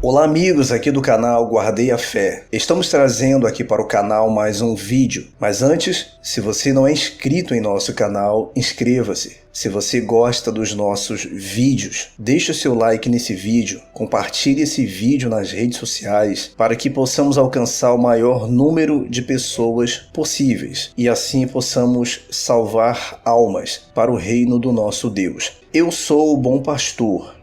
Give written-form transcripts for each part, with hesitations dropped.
Olá amigos aqui do canal Guardei a Fé. Estamos trazendo aqui para o canal mais um vídeo. Mas antes, se você não é inscrito em nosso canal, inscreva-se. Se você gosta dos nossos vídeos, deixe o seu like nesse vídeo, compartilhe esse vídeo nas redes sociais para que possamos alcançar o maior número de pessoas possíveis e assim possamos salvar almas para o reino do nosso Deus. Eu sou o bom pastor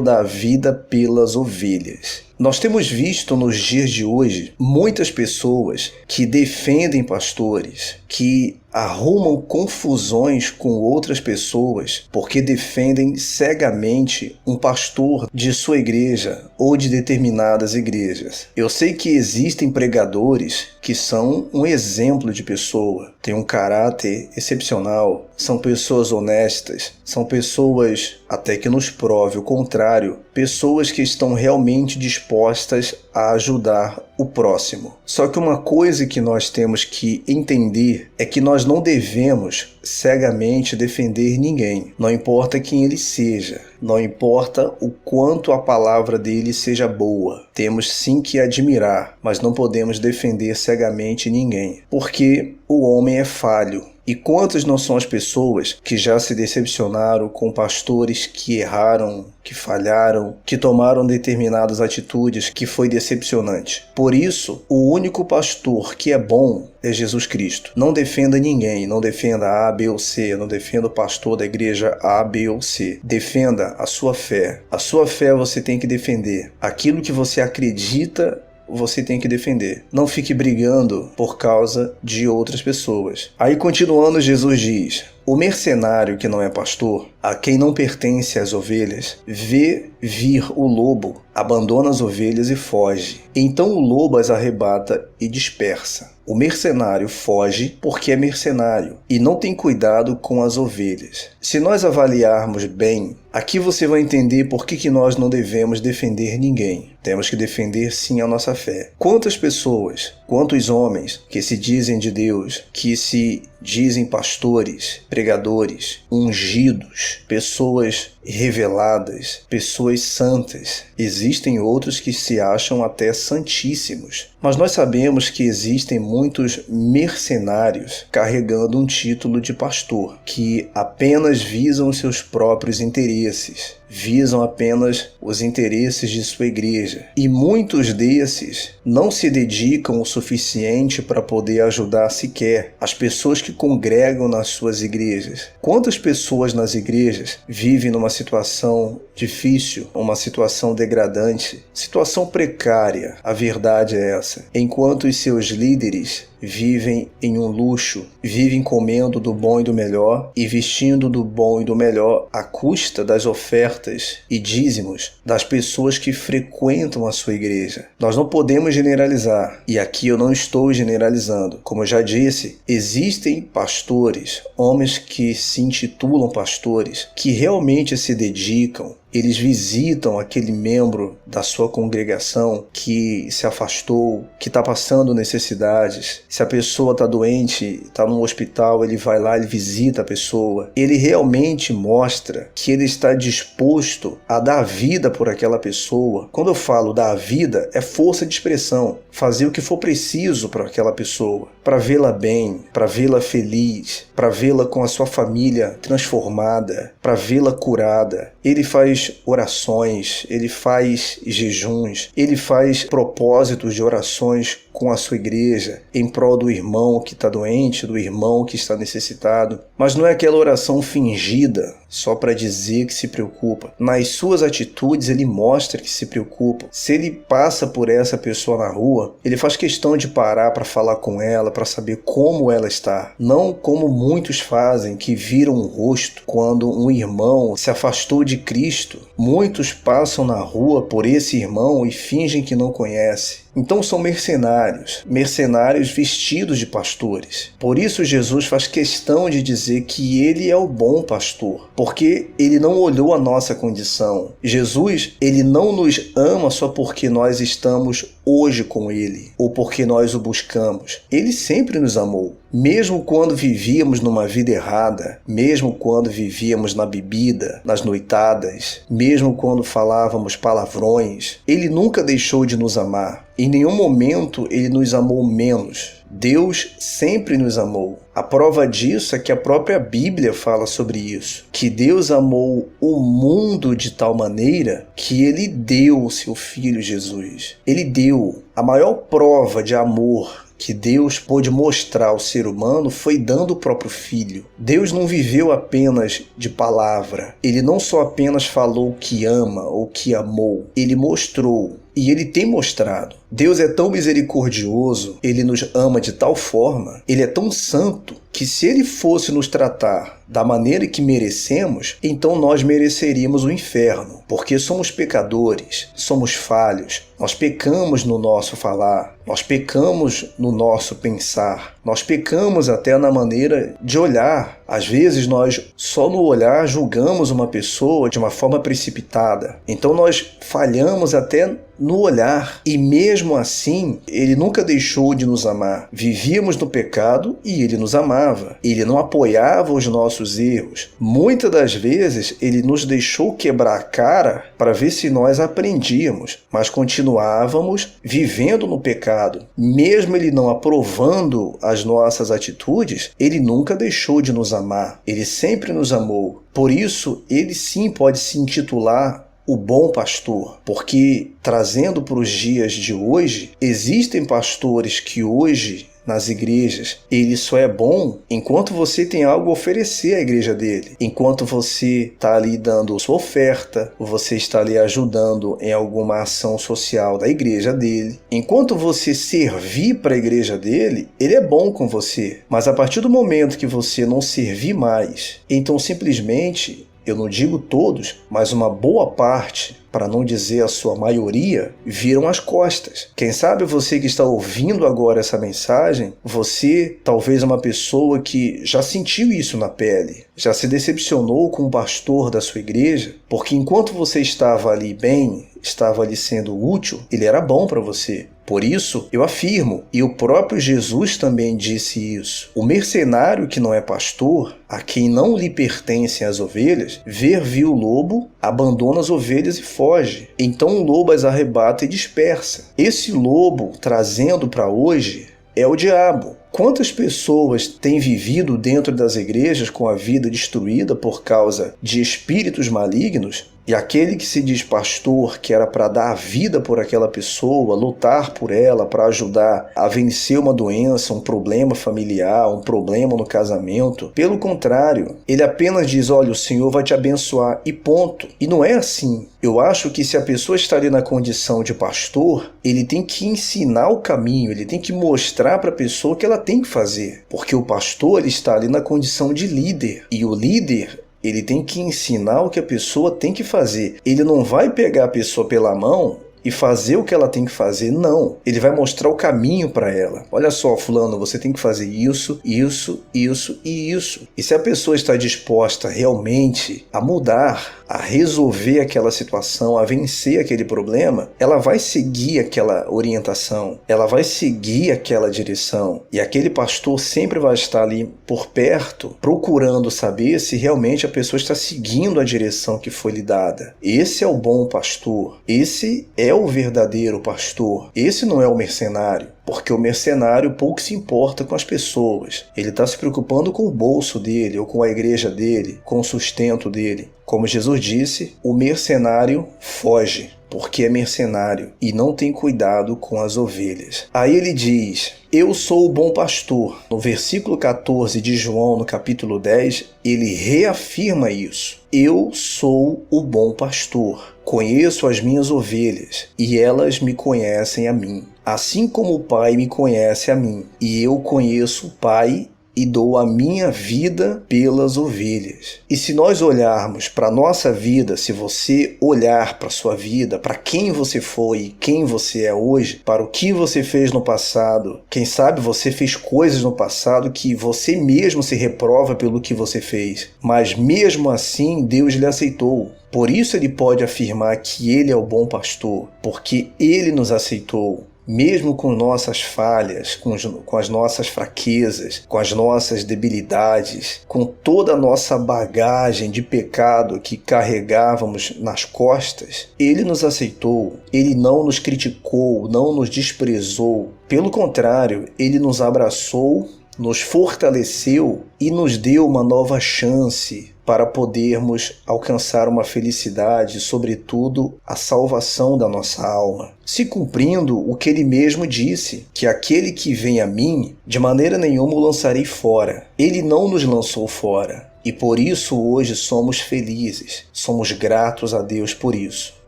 dá a vida pelas ovelhas. Nós temos visto nos dias de hoje muitas pessoas que defendem pastores, que arrumam confusões com outras pessoas porque defendem cegamente um pastor de sua igreja ou de determinadas igrejas. Eu sei que existem pregadores que são um exemplo de pessoa, têm um caráter excepcional, são pessoas honestas, são pessoas, até que nos prove o contrário, pessoas que estão realmente dispostas a ajudar o próximo. Só que uma coisa que nós temos que entender é que nós não devemos cegamente defender ninguém. Não importa quem ele seja, não importa o quanto a palavra dele seja boa. Temos sim que admirar, mas não podemos defender cegamente ninguém, porque o homem é falho. E quantas não são as pessoas que já se decepcionaram com pastores que erraram, que falharam, que tomaram determinadas atitudes que foi decepcionante. Por isso, o único pastor que é bom é Jesus Cristo. Não defenda ninguém, não defenda A, B ou C, não defenda o pastor da igreja A, B ou C. Defenda a sua fé. A sua fé você tem que defender. Aquilo que você acredita, você tem que defender. Não fique brigando por causa de outras pessoas. Aí, continuando, Jesus diz: o mercenário que não é pastor, a quem não pertence as ovelhas, vê vir o lobo, abandona as ovelhas e foge. Então o lobo as arrebata e dispersa. O mercenário foge porque é mercenário e não tem cuidado com as ovelhas. Se nós avaliarmos bem, aqui você vai entender por que nós não devemos defender ninguém. Temos que defender sim a nossa fé. Quantas pessoas, quantos homens que se dizem de Deus, que se dizem pastores, pregadores, ungidos, pessoas reveladas, pessoas santas. Existem outros que se acham até santíssimos. Mas nós sabemos que existem muitos mercenários carregando um título de pastor, que apenas visam os seus próprios interesses, visam apenas os interesses de sua igreja. E muitos desses não se dedicam o suficiente para poder ajudar sequer as pessoas que congregam nas suas igrejas. Quantas pessoas nas igrejas vivem numa situação difícil, uma situação degradante, situação precária? A verdade é essa. Enquanto os seus líderes vivem em um luxo, vivem comendo do bom e do melhor e vestindo do bom e do melhor à custa das ofertas e dízimos das pessoas que frequentam a sua igreja. Nós não podemos generalizar, e aqui eu não estou generalizando. Como eu já disse, existem pastores, homens que se intitulam pastores, que realmente se dedicam. Eles visitam aquele membro da sua congregação que se afastou, que está passando necessidades. Se a pessoa está doente, está no hospital, ele vai lá, ele visita a pessoa. Ele realmente mostra que ele está disposto a dar vida por aquela pessoa. Quando eu falo dar vida, é força de expressão. Fazer o que for preciso para aquela pessoa, para vê-la bem, para vê-la feliz, para vê-la com a sua família transformada, para vê-la curada. Ele faz orações, ele faz jejuns, ele faz propósitos de orações com a sua igreja em prol do irmão que está doente, do irmão que está necessitado. Mas não é aquela oração fingida só para dizer que se preocupa. Nas suas atitudes ele mostra que se preocupa. Se ele passa por essa pessoa na rua, ele faz questão de parar para falar com ela, para saber como ela está. Não como muitos fazem, que viram o rosto quando um irmão se afastou de Cristo. Muitos passam na rua por esse irmão e fingem que não conhece. Então são mercenários vestidos de pastores. Por isso Jesus faz questão de dizer que ele é o bom pastor, porque ele não olhou a nossa condição. Jesus, ele não nos ama só porque nós estamos hoje com Ele, ou porque nós o buscamos. Ele sempre nos amou. Mesmo quando vivíamos numa vida errada, mesmo quando vivíamos na bebida, nas noitadas, mesmo quando falávamos palavrões, Ele nunca deixou de nos amar. Em nenhum momento Ele nos amou menos. Deus sempre nos amou. A prova disso é que a própria Bíblia fala sobre isso, que Deus amou o mundo de tal maneira que Ele deu o seu Filho Jesus. Ele deu. A maior prova de amor que Deus pôde mostrar ao ser humano foi dando o próprio Filho. Deus não viveu apenas de palavra. Ele não só apenas falou que ama ou que amou. Ele mostrou. E Ele tem mostrado. Deus é tão misericordioso, Ele nos ama de tal forma, Ele é tão santo, que se Ele fosse nos tratar da maneira que merecemos, então nós mereceríamos o inferno, porque somos pecadores, somos falhos, nós pecamos no nosso falar, nós pecamos no nosso pensar, nós pecamos até na maneira de olhar. Às vezes nós só no olhar julgamos uma pessoa de uma forma precipitada, então nós falhamos até no olhar, e mesmo assim, Ele nunca deixou de nos amar. Vivíamos no pecado e Ele nos amava. Ele não apoiava os nossos erros. Muitas das vezes, Ele nos deixou quebrar a cara para ver se nós aprendíamos, mas continuávamos vivendo no pecado. Mesmo Ele não aprovando as nossas atitudes, Ele nunca deixou de nos amar. Ele sempre nos amou. Por isso, Ele sim pode se intitular o bom pastor, porque trazendo para os dias de hoje, existem pastores que hoje nas igrejas, ele só é bom enquanto você tem algo a oferecer à igreja dele, enquanto você está ali dando sua oferta, você está ali ajudando em alguma ação social da igreja dele, enquanto você servir para a igreja dele, ele é bom com você, mas a partir do momento que você não servir mais, então simplesmente, eu não digo todos, mas uma boa parte, para não dizer a sua maioria, viram as costas. Quem sabe você que está ouvindo agora essa mensagem, você talvez é uma pessoa que já sentiu isso na pele, já se decepcionou com o pastor da sua igreja, porque enquanto você estava ali bem, estava ali sendo útil, ele era bom para você. Por isso, eu afirmo, e o próprio Jesus também disse isso, o mercenário que não é pastor, a quem não lhe pertencem as ovelhas, viu o lobo, abandona as ovelhas e foge. Então o lobo as arrebata e dispersa. Esse lobo, trazendo para hoje, é o diabo. Quantas pessoas têm vivido dentro das igrejas com a vida destruída por causa de espíritos malignos? E aquele que se diz pastor, que era para dar a vida por aquela pessoa, lutar por ela, para ajudar a vencer uma doença, um problema familiar, um problema no casamento. Pelo contrário, ele apenas diz, olha, o Senhor vai te abençoar e ponto. E não é assim. Eu acho que se a pessoa está ali na condição de pastor, ele tem que ensinar o caminho, ele tem que mostrar para a pessoa o que ela tem que fazer. Porque o pastor ele está ali na condição de líder. E o líder, ele tem que ensinar o que a pessoa tem que fazer. Ele não vai pegar a pessoa pela mão e fazer o que ela tem que fazer, não. Ele vai mostrar o caminho para ela. Olha só, fulano, você tem que fazer isso, isso, isso e isso. E se a pessoa está disposta realmente a mudar, a resolver aquela situação, a vencer aquele problema, ela vai seguir aquela orientação, ela vai seguir aquela direção. E aquele pastor sempre vai estar ali por perto, procurando saber se realmente a pessoa está seguindo a direção que foi lhe dada. Esse é o bom pastor. Esse é o verdadeiro pastor. Esse não é o mercenário. Porque o mercenário pouco se importa com as pessoas. Ele está se preocupando com o bolso dele, ou com a igreja dele, com o sustento dele. Como Jesus disse, o mercenário foge, porque é mercenário e não tem cuidado com as ovelhas. Aí ele diz, eu sou o bom pastor. No versículo 14 de João, no capítulo 10, ele reafirma isso. Eu sou o bom pastor. Conheço as minhas ovelhas e elas me conhecem a mim. Assim como o Pai me conhece a mim, e eu conheço o Pai e dou a minha vida pelas ovelhas. E se nós olharmos para a nossa vida, se você olhar para a sua vida, para quem você foi e quem você é hoje, para o que você fez no passado, quem sabe você fez coisas no passado que você mesmo se reprova pelo que você fez, mas mesmo assim Deus lhe aceitou. Por isso ele pode afirmar que ele é o bom pastor, porque ele nos aceitou. mesmo com nossas falhas, com as nossas fraquezas, com as nossas debilidades, com toda a nossa bagagem de pecado que carregávamos nas costas, Ele nos aceitou, Ele não nos criticou, não nos desprezou. Pelo contrário, Ele nos abraçou, nos fortaleceu e nos deu uma nova chance para podermos alcançar uma felicidade, sobretudo a salvação da nossa alma, se cumprindo o que Ele mesmo disse, que aquele que vem a mim, de maneira nenhuma o lançarei fora. Ele não nos lançou fora, e por isso hoje somos felizes, somos gratos a Deus por isso.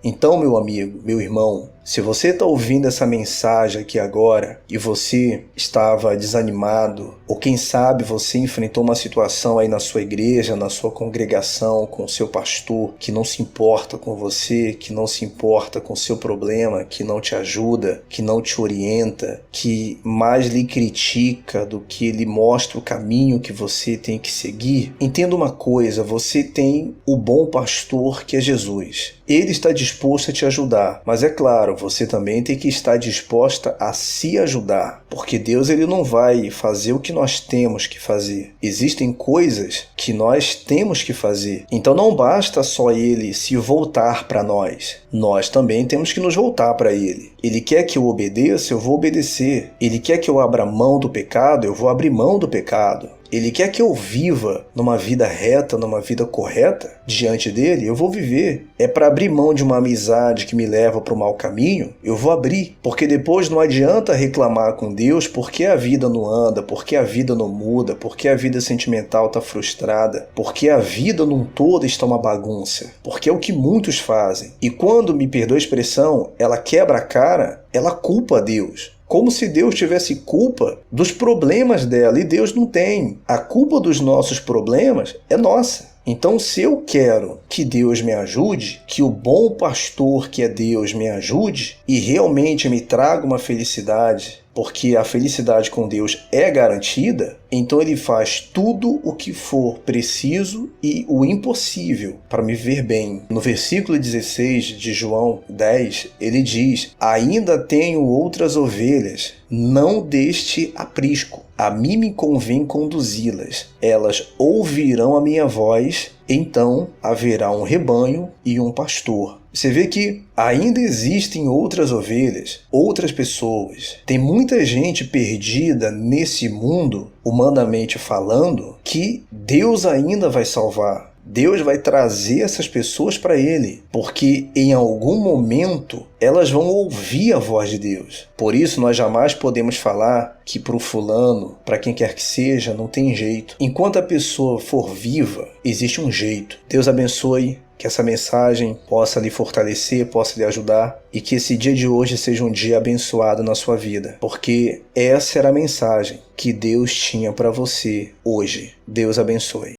Então, meu amigo, meu irmão, se você está ouvindo essa mensagem aqui agora e você estava desanimado, ou quem sabe você enfrentou uma situação aí na sua igreja, na sua congregação, com o seu pastor, que não se importa com você, que não se importa com o seu problema, que não te ajuda, que não te orienta, que mais lhe critica do que lhe mostra o caminho que você tem que seguir, entenda uma coisa, você tem o bom pastor que é Jesus. Ele está disposto a te ajudar, mas é claro, você também tem que estar disposta a se ajudar, porque Deus ele não vai fazer o que nós temos que fazer. Existem coisas que nós temos que fazer. Então não basta só Ele se voltar para nós. Nós também temos que nos voltar para Ele. Ele quer que eu obedeça, eu vou obedecer. Ele quer que eu abra mão do pecado, eu vou abrir mão do pecado. Ele quer que eu viva numa vida reta, numa vida correta diante dele, eu vou viver. É para abrir mão de uma amizade que me leva para o mau caminho, eu vou abrir. Porque depois não adianta reclamar com Deus porque a vida não anda, porque a vida não muda, porque a vida sentimental está frustrada, porque a vida num todo está uma bagunça. Porque é o que muitos fazem. E quando, me perdoa a expressão, ela quebra a cara, ela culpa a Deus. Como se Deus tivesse culpa dos problemas dela, e Deus não tem. A culpa dos nossos problemas é nossa. Então, se eu quero que Deus me ajude, que o bom pastor que é Deus me ajude e realmente me traga uma felicidade, porque a felicidade com Deus é garantida, então Ele faz tudo o que for preciso e o impossível para me ver bem. No versículo 16 de João 10, ele diz: ainda tenho outras ovelhas, não deste aprisco. A mim me convém conduzi-las. Elas ouvirão a minha voz, então haverá um rebanho e um pastor. Você vê que ainda existem outras ovelhas, outras pessoas. Tem muita gente perdida nesse mundo, humanamente falando, que Deus ainda vai salvar. Deus vai trazer essas pessoas para Ele, porque em algum momento elas vão ouvir a voz de Deus. Por isso nós jamais podemos falar que para o fulano, para quem quer que seja, não tem jeito. Enquanto a pessoa for viva, existe um jeito. Deus abençoe, que essa mensagem possa lhe fortalecer, possa lhe ajudar e que esse dia de hoje seja um dia abençoado na sua vida, porque essa era a mensagem que Deus tinha para você hoje. Deus abençoe.